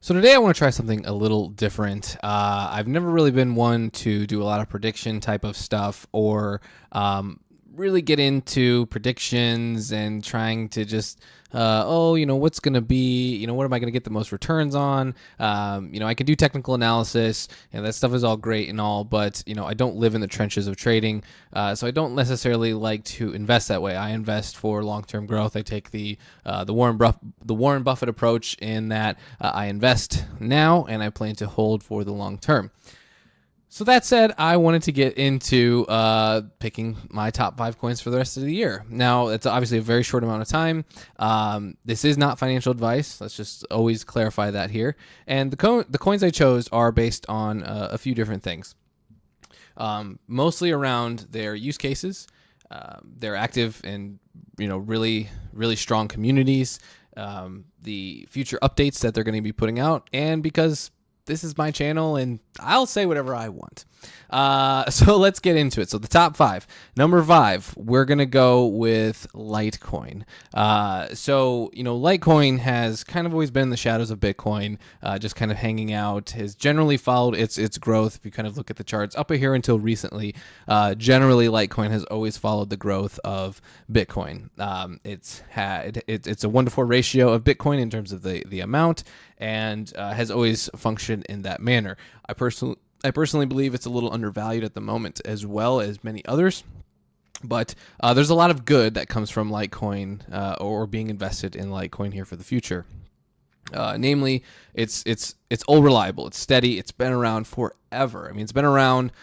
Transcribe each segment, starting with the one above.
So today I want to try something a little different. I've never really been one to do a lot of prediction type of stuff or really get into predictions and trying to just, what's going to be, what am I going to get the most returns on? I can do technical analysis and that stuff is all great and all, but, I don't live in the trenches of trading. So I don't necessarily like to invest that way. I invest for long-term growth. I take the Warren Buffett approach in that I invest now and I plan to hold for the long term. So that said, I wanted to get into picking my top 5 coins for the rest of the year. Now, it's obviously a very short amount of time. This is not financial advice. Let's just always clarify that here. And the coins I chose are based on a few different things, mostly around their use cases. They're active in really, really strong communities, the future updates that they're going to be putting out, and because this is my channel and I'll say whatever I want. So let's get into it. So the top 5. Number 5, we're going to go with Litecoin. Litecoin has kind of always been in the shadows of Bitcoin, just kind of hanging out, has generally followed its growth. If you kind of look at the charts up here until recently, generally Litecoin has always followed the growth of Bitcoin. It's a 1-to-4 ratio of Bitcoin in terms of the amount, and has always functioned in that manner. I personally believe it's a little undervalued at the moment, as well as many others. But there's a lot of good that comes from Litecoin or being invested in Litecoin here for the future. Namely, it's all reliable, it's steady, it's been around forever. I mean, it's been around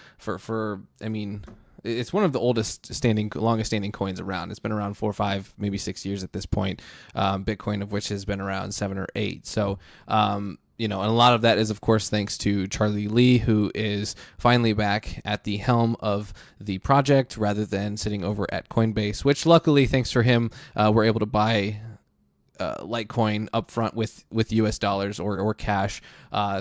it's one of the longest standing coins around. It's been around 4, 5, maybe 6 years at this point. Bitcoin, of which has been around 7 or 8. So, and a lot of that is, of course, thanks to Charlie Lee, who is finally back at the helm of the project rather than sitting over at Coinbase, which luckily, thanks for him, we're able to buy Litecoin up front with US dollars or cash,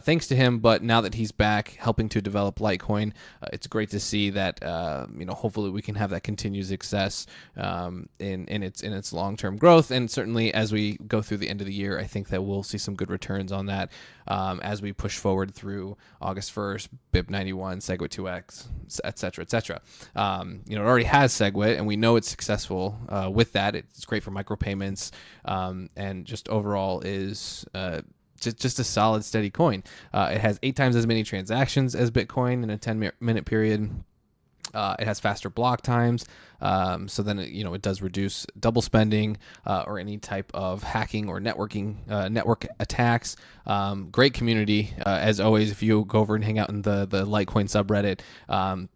thanks to him. But now that he's back helping to develop Litecoin, it's great to see that hopefully we can have that continued success in its long-term growth. And certainly as we go through the end of the year, I think that we'll see some good returns on that as we push forward through August 1st, BIP 91, SegWit 2X, et cetera, et cetera. It already has SegWit, and we know it's successful with that. It's great for micropayments, and just overall is just a solid, steady coin. It has 8 times as many transactions as Bitcoin in a 10-minute period. It has faster block times, so then it does reduce double spending or any type of hacking or network attacks. Great community, as always. If you go over and hang out in the Litecoin subreddit,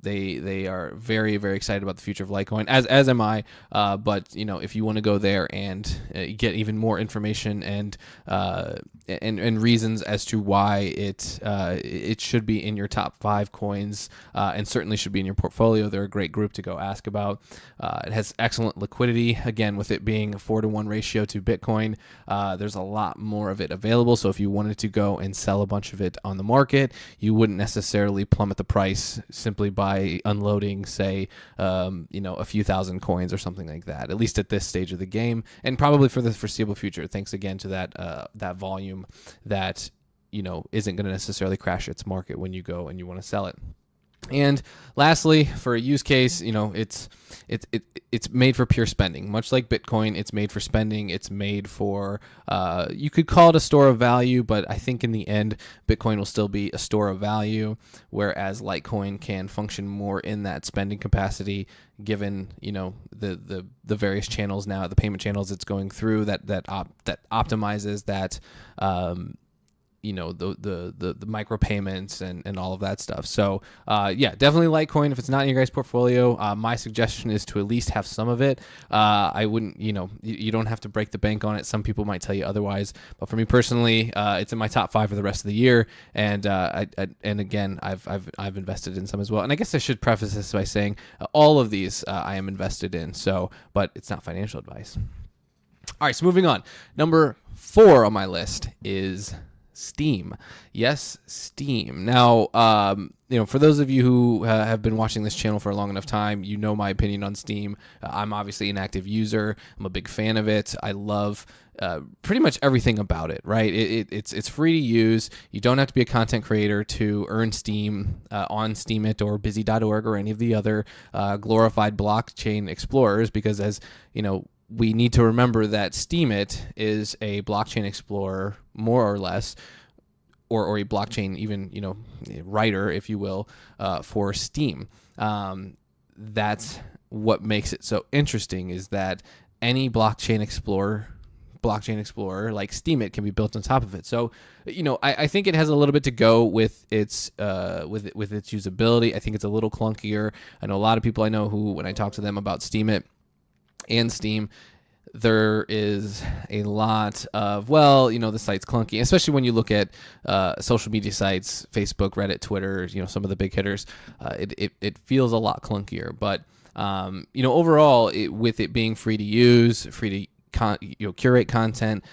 they are very, very excited about the future of Litecoin, as am I. But if you want to go there and get even more information and reasons as to why it should be in your top 5 coins, and certainly should be in your portfolio, they're a great group to go ask about. It has excellent liquidity. Again, with it being a 4-to-1 ratio to Bitcoin, there's a lot more of it available. So if you wanted to go and sell a bunch of it on the market, you wouldn't necessarily plummet the price simply by unloading, say, a few thousand coins or something like that, at least at this stage of the game, and probably for the foreseeable future, thanks again to that volume that isn't going to necessarily crash its market when you go and you want to sell it. And lastly, for a use case, it's made for pure spending. Much like Bitcoin, it's made for spending. It's made for, you could call it a store of value, but I think in the end, Bitcoin will still be a store of value, whereas Litecoin can function more in that spending capacity, given the various channels now, the payment channels it's going through that optimizes that. The micropayments and all of that stuff. So definitely Litecoin. If it's not in your guys' portfolio, my suggestion is to at least have some of it. I wouldn't, you don't have to break the bank on it. Some people might tell you otherwise, but for me personally, it's in my top 5 for the rest of the year. And again, I've invested in some as well. And I guess I should preface this by saying all of these I am invested in. So, but it's not financial advice. All right, so moving on. Number 4 on my list is Steam. Yes, Steam. Now, for those of you who have been watching this channel for a long enough time, you know my opinion on Steam. I'm obviously an active user. I'm a big fan of it. I love pretty much everything about it, right? It's free to use. You don't have to be a content creator to earn Steam on Steemit or busy.org or any of the other glorified blockchain explorers, because as you know, we need to remember that Steemit is a blockchain explorer, more or less, or a blockchain even, writer, if you will, for Steam. That's what makes it so interesting, is that any blockchain explorer like Steemit can be built on top of it. So, I think it has a little bit to go with its with its usability. I think it's a little clunkier. I know a lot of people I know who, when I talk to them about Steemit and Steam, there is a lot of, the site's clunky, especially when you look at social media sites, Facebook, Reddit, Twitter, some of the big hitters. It feels a lot clunkier. But, overall, with it being free to use, free to curate content,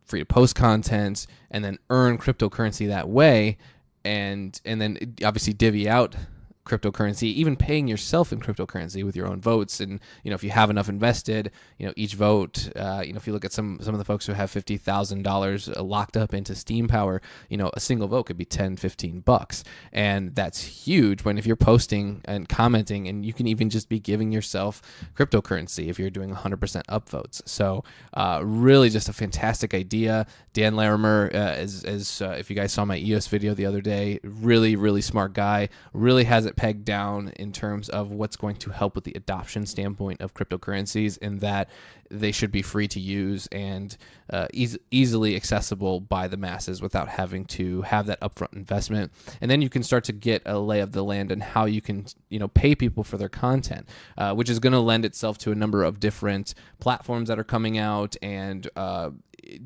free to post content, and then earn cryptocurrency that way, and then obviously divvy out cryptocurrency, even paying yourself in cryptocurrency with your own votes. And if you have enough invested, each vote, if you look at some of the folks who have $50,000 locked up into Steam Power, a single vote could be $10-15, and that's huge. When if you're posting and commenting, and you can even just be giving yourself cryptocurrency if you're doing 100% upvotes. So really just a fantastic idea. Dan Larimer, as if you guys saw my EOS video the other day, really smart guy, really has it pegged down in terms of what's going to help with the adoption standpoint of cryptocurrencies, in that they should be free to use and easily accessible by the masses without having to have that upfront investment. And then you can start to get a lay of the land on how you can pay people for their content, which is going to lend itself to a number of different platforms that are coming out, and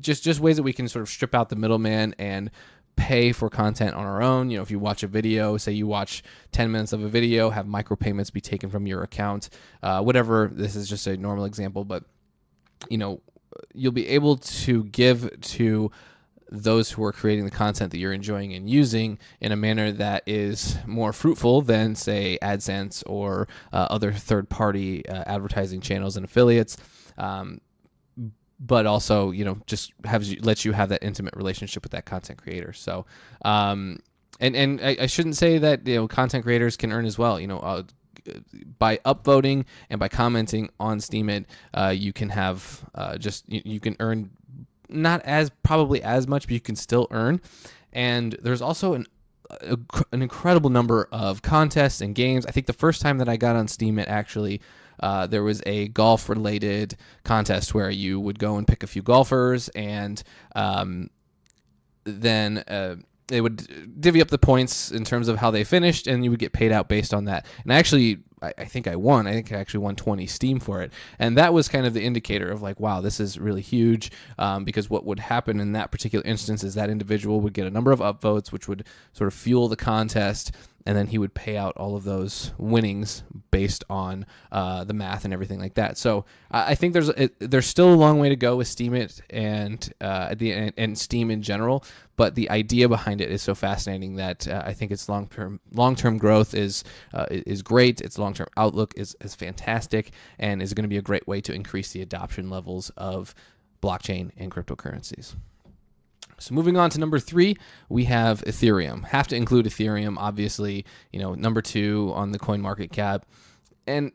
just ways that we can sort of strip out the middleman and pay for content on our own. If you watch a video, say you watch 10 minutes of a video, have micropayments be taken from your account, whatever. This is just a normal example, but you'll be able to give to those who are creating the content that you're enjoying and using in a manner that is more fruitful than, say, AdSense or other third-party advertising channels and affiliates. But also, just lets you have that intimate relationship with that content creator. So, and I shouldn't say that content creators can earn as well. By upvoting and by commenting on Steemit, you can have you can earn not probably as much, but you can still earn. And there's also an incredible number of contests and games. I think the first time that I got on Steemit, actually, there was a golf-related contest where you would go and pick a few golfers, and then they would divvy up the points in terms of how they finished, and you would get paid out based on that. And I think I won. I think I actually won 20 Steam for it. And that was kind of the indicator of like, wow, this is really huge, because what would happen in that particular instance is that individual would get a number of upvotes, which would sort of fuel the contest, and then he would pay out all of those winnings based on the math and everything like that. So I think there's still a long way to go with Steemit and Steam in general, but the idea behind it is so fascinating that I think its long-term growth is great. Its long-term outlook is fantastic, and is going to be a great way to increase the adoption levels of blockchain and cryptocurrencies. So moving on to number 3, we have Ethereum. Have to include Ethereum, obviously, number 2 on the coin market cap. And,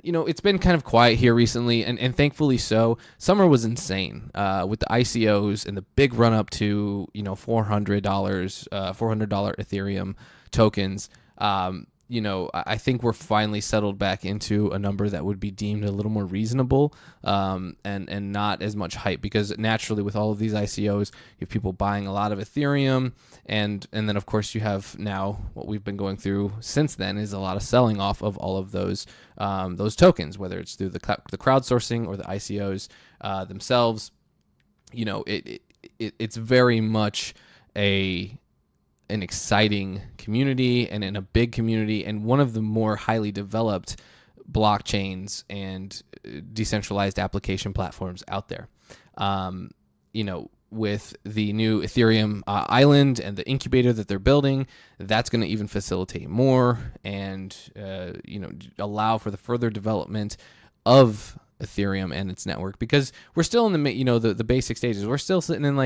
it's been kind of quiet here recently, and thankfully so. Summer was insane with the ICOs and the big run up to, $400 Ethereum tokens. I think we're finally settled back into a number that would be deemed a little more reasonable, and not as much hype, because naturally with all of these ICOs, you have people buying a lot of Ethereum, and then of course you have now what we've been going through since then is a lot of selling off of all of those tokens, whether it's through the crowdsourcing or the ICOs themselves. It's very much an exciting community and in a big community, and one of the more highly developed blockchains and decentralized application platforms out there. with the new Ethereum island and the incubator that they're building, that's going to even facilitate more and allow for the further development of Ethereum and its network, because we're still in the basic stages. We're still sitting in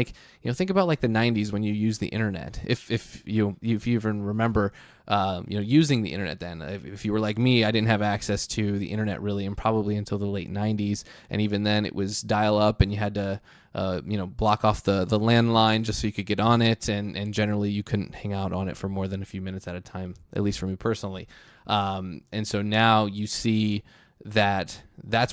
think about like the 90s when you use the internet. If you even remember using the internet then. If you were like me, I didn't have access to the internet really, and probably until the late 90s, and even then it was dial up, and you had to block off the landline just so you could get on it, and generally you couldn't hang out on it for more than a few minutes at a time, at least for me personally. And so now you see that's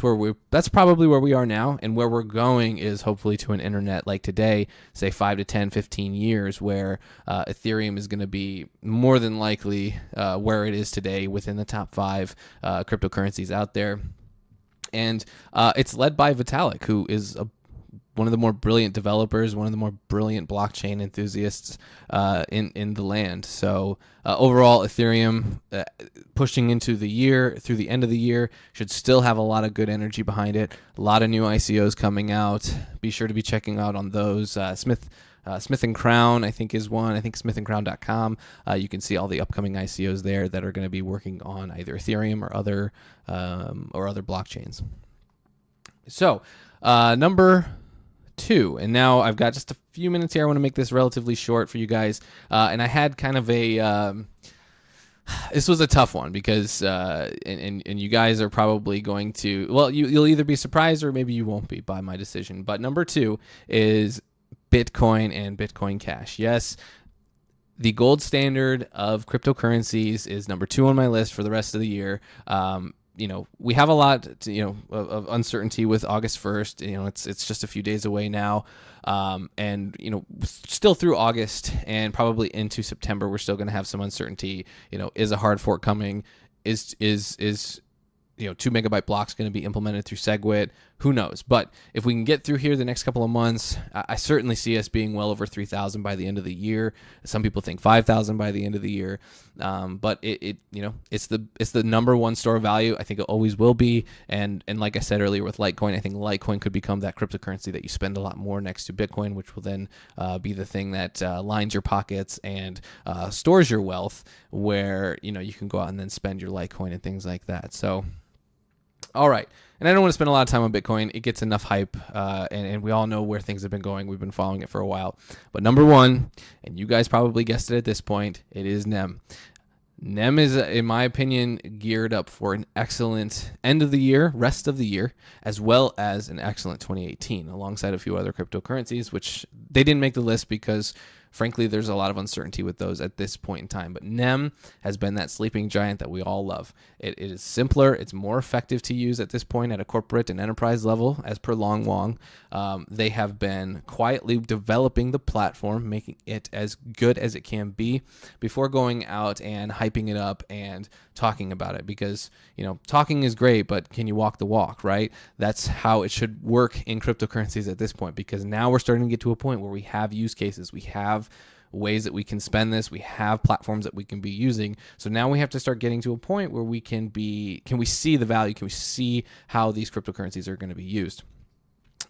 probably where we are now, and where we're going is hopefully to an internet like today, say 5 to 10, 15 years, where Ethereum is going to be more than likely where it is today within the top 5 cryptocurrencies out there. And it's led by Vitalik, who is one of the more brilliant developers, one of the more brilliant blockchain enthusiasts in the land. So overall, Ethereum pushing into the year, through the end of the year, should still have a lot of good energy behind it. A lot of new ICOs coming out. Be sure to be checking out on those. Smith & Crown, I think, is one. I think smithandcrown.com. You can see all the upcoming ICOs there that are going to be working on either Ethereum or other blockchains. So number 2, and now I've got just a few minutes here. I want to make this relatively short for you guys, and I had kind of this was a tough one because and you guys are probably going to, well, you'll either be surprised or maybe you won't be by my decision. But number 2 is Bitcoin and Bitcoin Cash. Yes, the gold standard of cryptocurrencies is number 2 on my list for the rest of the year. We have a lot of uncertainty with August 1st. It's just a few days away now. And still through August and probably into September, we're still going to have some uncertainty. Is a hard fork coming? Is 2 megabyte blocks going to be implemented through SegWit? Who knows? But if we can get through here the next couple of months, I certainly see us being well over 3,000 by the end of the year. Some people think 5,000 by the end of the year. But it's the number 1 store of value. I think it always will be. And like I said earlier with Litecoin, I think Litecoin could become that cryptocurrency that you spend a lot more next to Bitcoin, which will then be the thing that lines your pockets and stores your wealth, where you can go out and then spend your Litecoin and things like that. So, all right. And I don't want to spend a lot of time on Bitcoin. It gets enough hype, and we all know where things have been going. We've been following it for a while. But number 1, and you guys probably guessed it at this point, it is NEM. NEM is, in my opinion, geared up for an excellent end of the year, rest of the year, as well as an excellent 2018, alongside a few other cryptocurrencies, which they didn't make the list because, frankly, there's a lot of uncertainty with those at this point in time. But NEM has been that sleeping giant that we all love. It is simpler. It's more effective to use at this point at a corporate and enterprise level, as per Long Wong. They have been quietly developing the platform, making it as good as it can be before going out and hyping it up and talking about it. Because, talking is great, but can you walk the walk, right? That's how it should work in cryptocurrencies at this point, because now we're starting to get to a point where we have use cases. We have ways that we can spend this. We have platforms that we can be using. So now we have to start getting to a point where we can we see the value? Can we see how these cryptocurrencies are going to be used?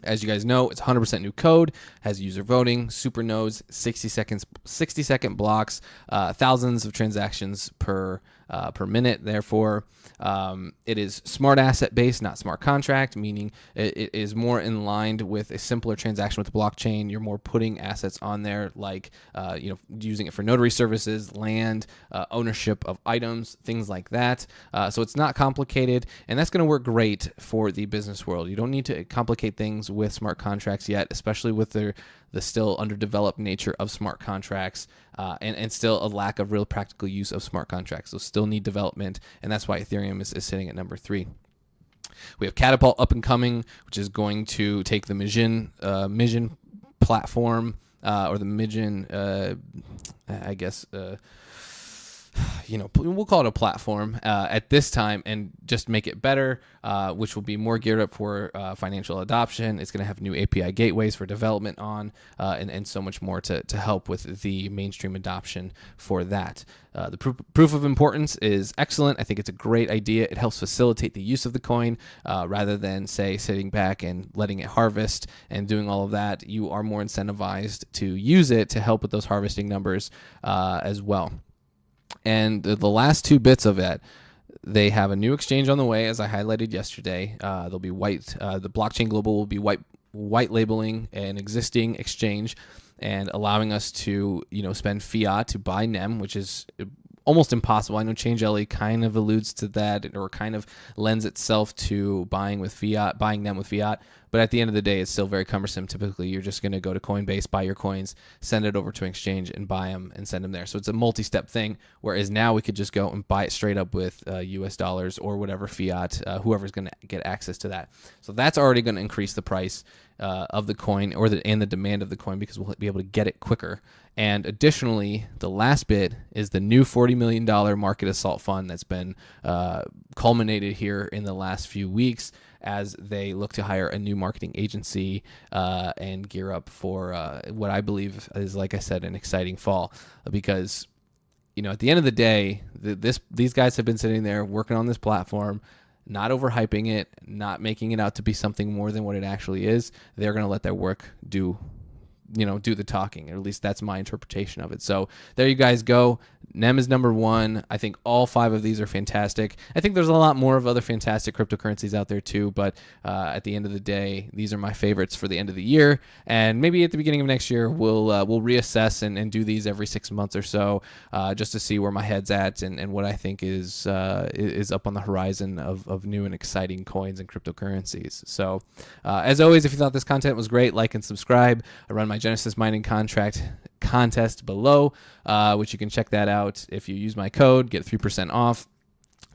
As you guys know, it's 100% new code, has user voting, super nodes, 60-second blocks, thousands of transactions per minute. Therefore, it is smart asset based, not smart contract, meaning it is more in line with a simpler transaction with the blockchain. You're more putting assets on there, like using it for notary services, land, ownership of items, things like that. So it's not complicated, and that's going to work great for the business world. You don't need to complicate things with smart contracts yet, especially with the still underdeveloped nature of smart contracts, and still a lack of real practical use of smart contracts. So still need development, and that's why Ethereum is sitting at number 3. We have Catapult up and coming, which is going to take the Mijin platform, or the Mijin, we'll call it a platform at this time, and just make it better, which will be more geared up for financial adoption. It's going to have new API gateways for development on, and so much more to help with the mainstream adoption for that. The proof of importance is excellent. I think it's a great idea. It helps facilitate the use of the coin rather than, say, sitting back and letting it harvest and doing all of that. You are more incentivized to use it to help with those harvesting numbers as well. And the last two bits of it, they have a new exchange on the way, as I highlighted yesterday. They'll be the Blockchain Global will be white labeling an existing exchange and allowing us to, spend fiat to buy NEM, which is almost impossible. I know ChangeLE kind of alludes to that, or kind of lends itself to buying NEM with fiat. But at the end of the day, it's still very cumbersome. Typically, you're just going to go to Coinbase, buy your coins, send it over to an exchange, and buy them and send them there. So it's a multi-step thing, whereas now we could just go and buy it straight up with US dollars or whatever fiat, whoever's going to get access to that. So that's already going to increase the price of the coin and the demand of the coin, because we'll be able to get it quicker. And additionally, the last bit is the new $40 million market assault fund that's been culminated here in the last few weeks, as they look to hire a new marketing agency and gear up for what I believe is, like I said, an exciting fall. Because, at the end of the day, these guys have been sitting there working on this platform, not overhyping it, not making it out to be something more than what it actually is. They're going to let their work do the talking, or at least that's my interpretation of it. So there you guys go. NEM is number one. I think all 5 of these are fantastic. I think there's a lot more of other fantastic cryptocurrencies out there too, but at the end of the day, these are my favorites for the end of the year. And maybe at the beginning of next year, we'll reassess and do these every 6 months or so, just to see where my head's at and what I think is up on the horizon of new and exciting coins and cryptocurrencies. So as always, if you thought this content was great, like and subscribe. I run my Genesis mining contest below, which you can check that out. If you use my code, get 3% off.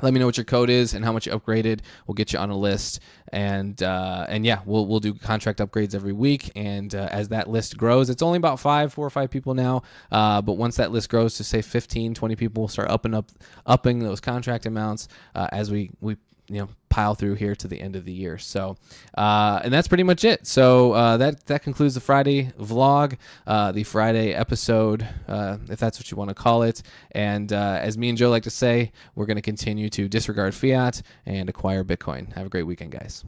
Let me know what your code is and how much you upgraded. We'll get you on a list, and yeah, we'll do contract upgrades every week. And as that list grows, it's only about 4 or 5 people now. But once that list grows to say 15, 20 people, we'll start upping those contract amounts as we pile through here to the end of the year. So and that's pretty much it. So that concludes the Friday vlog, the Friday episode, if that's what you want to call it. And as me and Joe like to say, we're going to continue to disregard fiat and acquire Bitcoin. Have a great weekend, guys.